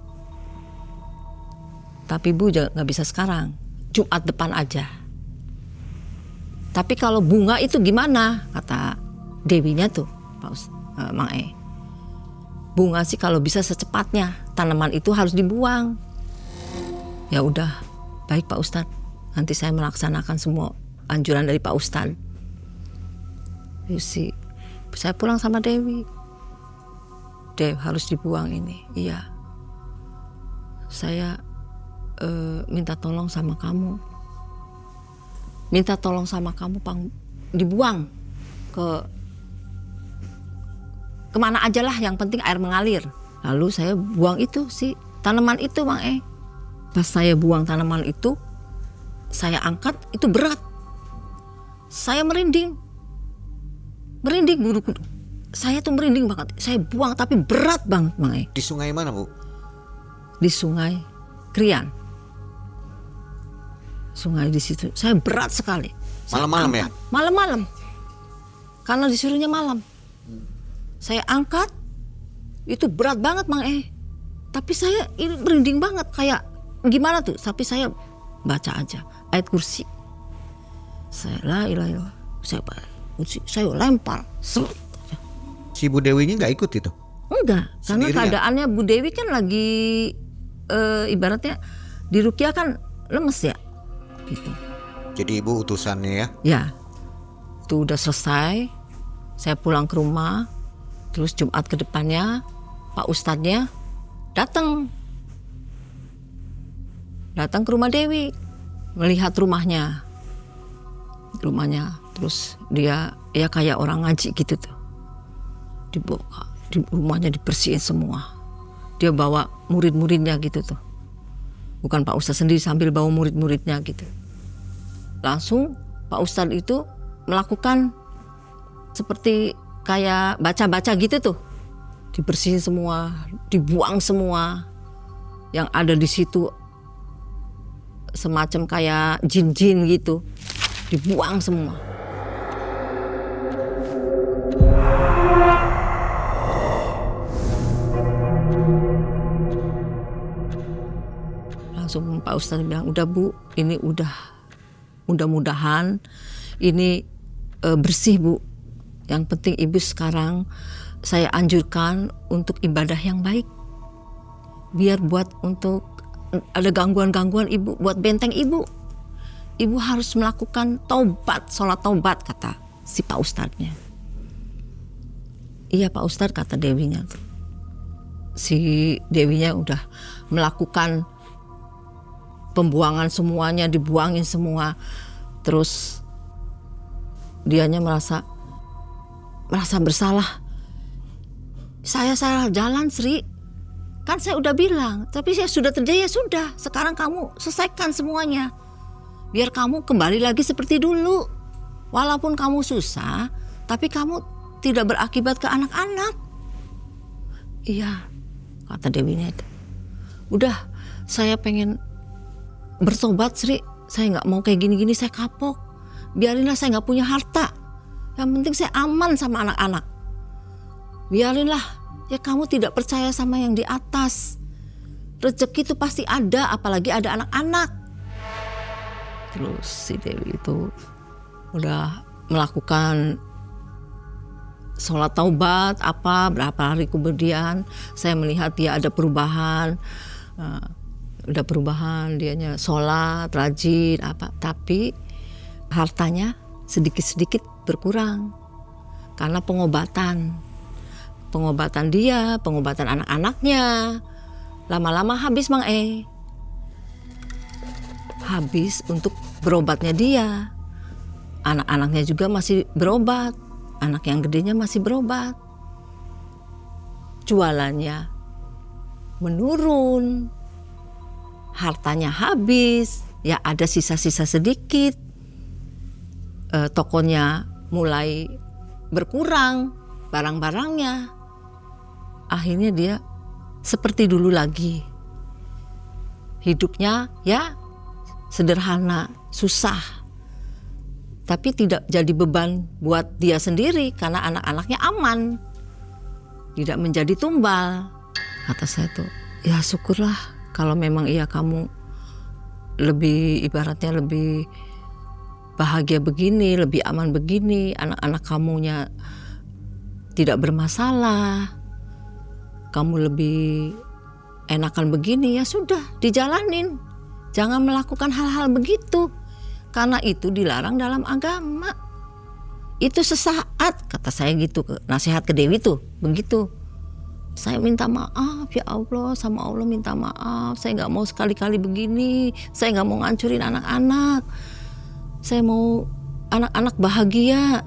Tapi Bu nggak bisa sekarang. Jumat depan aja. Tapi kalau bunga itu gimana? Kata Dewinya tuh, Pak Ustadz, Mang E. Bunga sih kalau bisa secepatnya. Tanaman itu harus dibuang. Ya udah, baik Pak Ustadz. Nanti saya melaksanakan semua anjuran dari Pak Ustadz. Terus saya pulang sama Dewi. Dew, harus dibuang ini. Iya. Saya minta tolong sama kamu. Minta tolong sama kamu, dibuang kemana aja lah, yang penting air mengalir. Lalu saya buang itu si tanaman itu, Mang E. Pas saya buang tanaman itu, saya angkat, itu berat. Saya merinding buru-buru. Saya tuh merinding banget. Saya buang tapi berat banget, Mang E. Di sungai mana, Bu? Di Sungai Krian. Sungai di situ. Saya berat sekali. Malam-malam ya? Malam-malam. Karena disuruhnya malam. Saya angkat, itu berat banget, Mang E. Tapi saya ini merinding banget, kayak gimana tuh? Tapi saya baca aja ayat kursi. Saya la ilaha illallah. Saya kursi, saya lempar. Seret. Si Bu Dewinya nggak ikut itu? Enggak, karena Sendirian? keadaannya Bu Dewi kan lagi ibaratnya di Rukiah kan lemes ya, gitu. Jadi ibu utusannya ya? Ya, itu udah selesai. Saya pulang ke rumah, terus Jumat ke depannya Pak Ustadznya datang ke rumah Dewi, melihat rumahnya, terus dia ya kayak orang ngaji gitu tuh, dibuka, di rumahnya dibersihin semua, dia bawa murid-muridnya gitu tuh, bukan Pak Ustadz sendiri, sambil bawa murid-muridnya gitu. Langsung Pak Ustadz itu melakukan seperti kayak baca-baca gitu tuh, dibersihin semua, dibuang semua yang ada di situ, semacam kayak jin-jin gitu, dibuang semua. Langsung Pak Ustadz bilang, udah Bu, ini udah mudah-mudahan ini bersih Bu. Yang penting Ibu sekarang saya anjurkan untuk ibadah yang baik. Biar buat untuk ada gangguan-gangguan Ibu, buat benteng Ibu. Ibu harus melakukan taubat, sholat taubat, kata si Pak Ustadznya. Iya Pak Ustadz, kata Dewinya. Si Dewinya udah melakukan pembuangan semuanya, dibuangin semua. Terus dianya merasa bersalah. Saya salah jalan, Sri. Kan saya udah bilang, tapi saya sudah terjadi, ya sudah. Sekarang kamu selesaikan semuanya. Biar kamu kembali lagi seperti dulu. Walaupun kamu susah, tapi kamu tidak berakibat ke anak-anak. Iya, kata Dewinya itu. Udah, saya pengen bertobat, Sri. Saya nggak mau kayak gini-gini, saya kapok. Biarinlah saya nggak punya harta. Yang penting saya aman sama anak-anak. Biarinlah, ya kamu tidak percaya sama yang di atas. Rezeki itu pasti ada, apalagi ada anak-anak. Terus si Dewi itu udah melakukan sholat taubat berapa hari kemudian saya melihat dia ada perubahan. Udah perubahan, dianya sholat, rajin tapi hartanya sedikit-sedikit berkurang karena pengobatan dia, pengobatan anak-anaknya lama-lama habis Mang habis untuk berobatnya dia. Anak-anaknya juga masih berobat, anak yang gedenya masih berobat. Jualannya menurun, hartanya habis, ya ada sisa-sisa sedikit. Tokonya mulai berkurang barang-barangnya. Akhirnya dia seperti dulu lagi. Hidupnya ya sederhana, susah. Tapi tidak jadi beban buat dia sendiri karena anak-anaknya aman. Tidak menjadi tumbal. Kata saya tuh, ya syukurlah kalau memang iya kamu lebih ibaratnya lebih bahagia begini, lebih aman begini, anak-anak kamunya tidak bermasalah, kamu lebih enakan begini, ya sudah dijalanin. Jangan melakukan hal-hal begitu, karena itu dilarang dalam agama. Itu sesaat, kata saya gitu, nasihat ke Dewi tuh, begitu. Saya minta maaf ya Allah, sama Allah minta maaf. Saya nggak mau sekali-kali begini. Saya nggak mau ngancurin anak-anak. Saya mau anak-anak bahagia.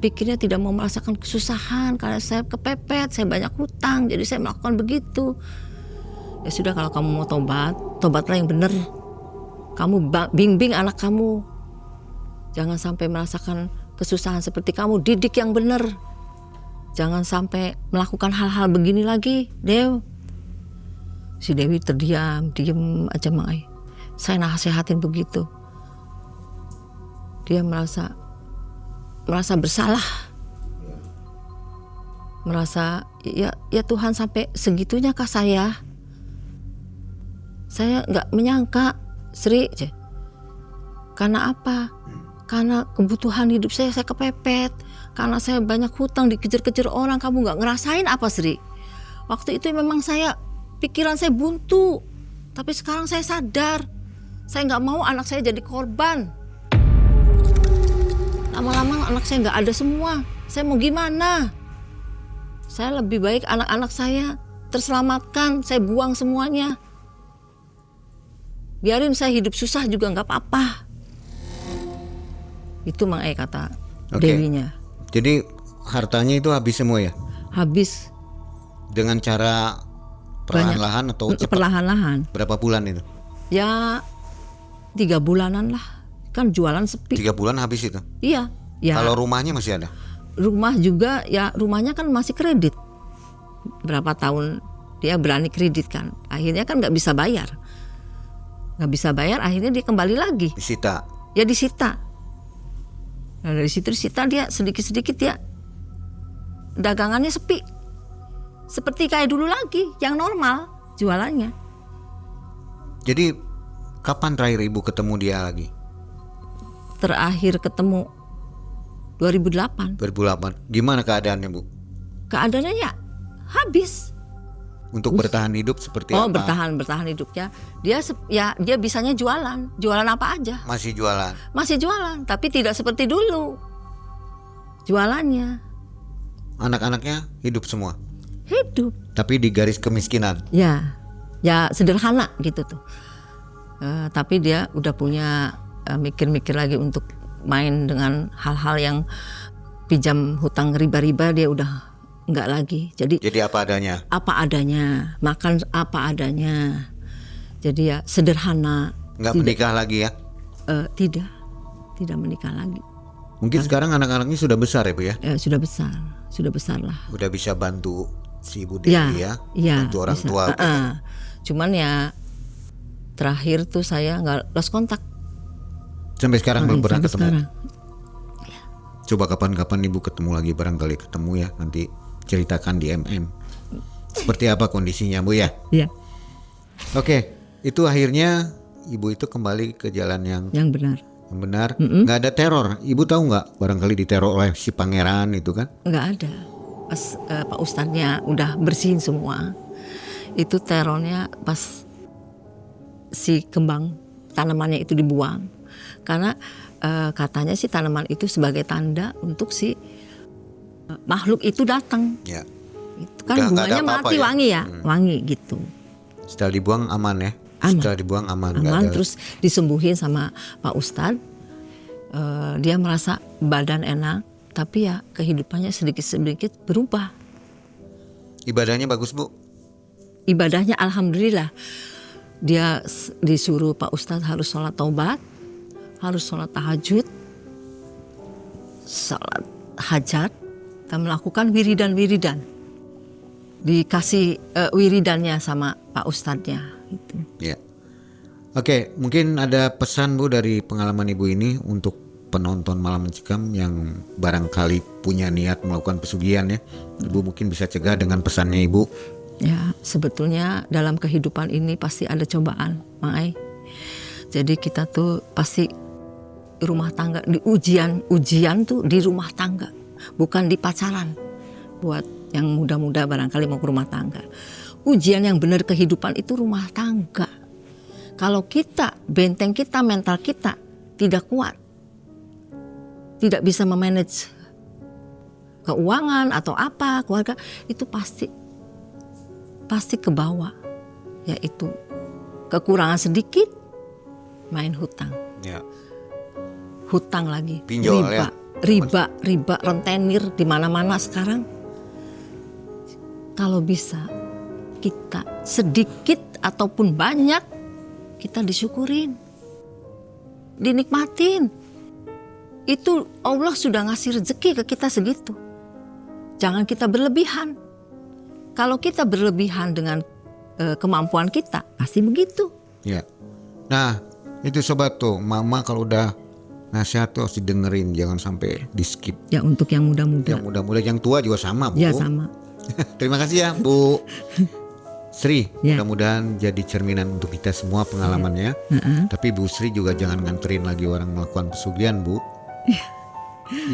Pikirnya tidak mau merasakan kesusahan karena saya kepepet, saya banyak hutang, jadi saya melakukan begitu. Ya sudah, kalau kamu mau tobatlah yang benar. Kamu bimbing anak kamu. Jangan sampai merasakan kesusahan seperti kamu, didik yang benar. Jangan sampai melakukan hal-hal begini lagi, Dew. Si Dewi terdiam, diem aja Mang Ai. Saya nasihatin begitu. Dia merasa bersalah. Merasa ya Tuhan sampai segitunya kah saya? Saya nggak menyangka, Sri. Karena apa? Karena kebutuhan hidup saya kepepet. Karena saya banyak hutang, dikejar-kejar orang. Kamu gak ngerasain apa, Sri? Waktu itu memang pikiran saya buntu. Tapi sekarang saya sadar. Saya gak mau anak saya jadi korban. Lama-lama anak saya gak ada semua. Saya mau gimana? Saya lebih baik anak-anak saya terselamatkan. Saya buang semuanya. Biarin saya hidup susah juga gak apa-apa. Itu Mang E kata Dewinya. Jadi hartanya itu habis semua ya? Habis. Dengan cara perlahan-lahan atau cepat? Perlahan-lahan. Berapa bulan itu? Ya 3 bulanan lah. Kan jualan sepi. 3 bulan habis itu? Iya. Ya. Kalau rumahnya masih ada? Rumah juga ya, rumahnya kan masih kredit. Berapa tahun dia berani kredit kan. Akhirnya kan gak bisa bayar. Gak bisa bayar, akhirnya dia kembali lagi. Disita? Ya disita. Nah dari situ disita, dia sedikit-sedikit ya dagangannya sepi. Seperti kayak dulu lagi, yang normal jualannya. Jadi kapan terakhir Ibu ketemu dia lagi? Terakhir ketemu 2008. 2008. Gimana keadaannya Bu? Keadaannya ya habis. Untuk bertahan hidup seperti apa? bertahan hidupnya. Dia bisanya jualan. Jualan apa aja? Masih jualan? Masih jualan, tapi tidak seperti dulu jualannya. Anak-anaknya hidup semua? Hidup. Tapi di garis kemiskinan? Ya sederhana gitu tuh. Tapi dia udah punya mikir-mikir lagi untuk main dengan hal-hal yang pinjam hutang riba-riba, dia udah enggak lagi. Jadi apa adanya? Apa adanya, makan apa adanya. Jadi ya sederhana. Enggak menikah lagi ya? Tidak menikah lagi. Mungkin sekarang anak-anaknya sudah besar ya Bu ya? Sudah besar lah. Udah bisa bantu si Ibu Dewi ya? Bantu orang bisa. tua. Cuman ya terakhir tuh saya nggak lost kontak. Sampai sekarang belum pernah Sampai ketemu? Sekarang. Coba kapan-kapan Ibu ketemu lagi, barangkali ketemu ya, nanti ceritakan di MM seperti apa kondisinya Bu ya. Iya. Oke, itu akhirnya Ibu itu kembali ke jalan yang benar. Yang benar. Nggak ada teror. Ibu tahu nggak barangkali diteror oleh si pangeran itu kan? Nggak ada. Pas Pak Ustadznya udah bersihin semua, itu terornya pas si kembang tanamannya itu dibuang. Karena katanya sih tanaman itu sebagai tanda untuk si makhluk itu datang. Ya. Itu kan bunganya mati ya? Wangi ya, wangi gitu. Setelah dibuang aman ya? Aman. Setelah dibuang aman. Aman, terus disembuhin sama Pak Ustadz. Dia merasa badan enak, tapi ya kehidupannya sedikit-sedikit berubah. Ibadahnya bagus Bu? Ibadahnya alhamdulillah. Dia disuruh Pak Ustadz harus sholat taubat, harus sholat tahajud, sholat hajat, dan melakukan wiridan-wiridan. Dikasih wiridannya sama Pak Ustadznya. Gitu. Ya. Oke, mungkin ada pesan Bu dari pengalaman Ibu ini untuk penonton Malam Mencekam yang barangkali punya niat melakukan pesugihan ya. Ibu mungkin bisa cegah dengan pesannya Ibu. Ya, sebetulnya dalam kehidupan ini pasti ada cobaan, Mang Ai. Jadi kita tuh pasti rumah tangga, di ujian tuh di rumah tangga, bukan di pacaran. Buat yang muda-muda barangkali mau ke rumah tangga. Ujian yang benar kehidupan itu rumah tangga. Kalau kita, benteng kita, mental kita tidak kuat, tidak bisa memanage keuangan atau apa, keluarga, itu pasti ke bawah. Yaitu kekurangan sedikit, main hutang. Ya. Hutang lagi, pinjol ya. Riba, rentenir di mana-mana sekarang. Kalau bisa kita sedikit ataupun banyak, kita disyukurin, dinikmatin. Itu Allah sudah ngasih rezeki ke kita segitu. Jangan kita berlebihan. Kalau kita berlebihan dengan kemampuan kita, pasti begitu. Ya. Nah, itu sobat tuh, mama kalau udah nasihat tuh harus didengerin, jangan sampai di skip. Ya, untuk yang muda-muda. Yang muda-muda, yang tua juga sama Bu. Ya sama. Terima kasih ya Bu Sri. Ya. Mudah-mudahan jadi cerminan untuk kita semua pengalamannya. Tapi Bu Sri juga jangan nganterin lagi orang melakukan pesugihan Bu.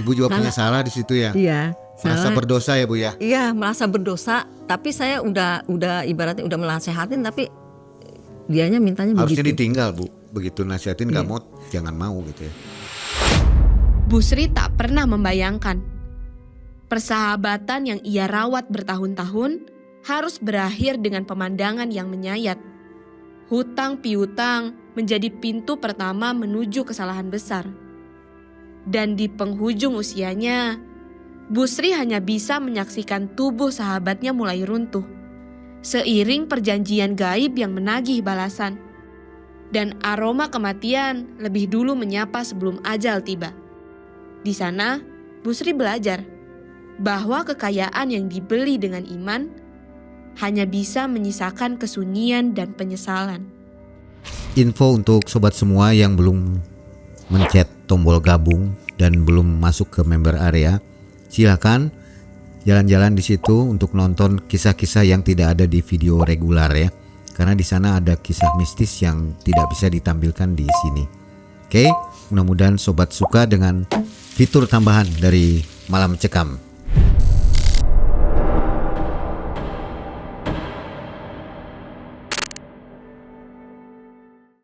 Ibu juga punya salah di situ ya. Iya, Merasa salah. berdosa ya Bu ya. Iya, merasa berdosa, tapi saya udah ibaratnya udah menasehatin, tapi dianya mintanya Harusnya begitu. ditinggal Bu. Begitu nasihatin nggak mau, jangan mau gitu ya. Bu Sri tak pernah membayangkan persahabatan yang ia rawat bertahun-tahun harus berakhir dengan pemandangan yang menyayat. Hutang piutang menjadi pintu pertama menuju kesalahan besar. Dan di penghujung usianya, Bu Sri hanya bisa menyaksikan tubuh sahabatnya mulai runtuh, seiring perjanjian gaib yang menagih balasan. Dan aroma kematian lebih dulu menyapa sebelum ajal tiba. Di sana, Bu Sri belajar bahwa kekayaan yang dibeli dengan iman hanya bisa menyisakan kesunyian dan penyesalan. Info untuk sobat semua yang belum mencet tombol gabung dan belum masuk ke member area, silakan jalan-jalan di situ untuk nonton kisah-kisah yang tidak ada di video regular ya. Karena di sana ada kisah mistis yang tidak bisa ditampilkan di sini. Oke, mudah-mudahan sobat suka dengan fitur tambahan dari Malam Cekam.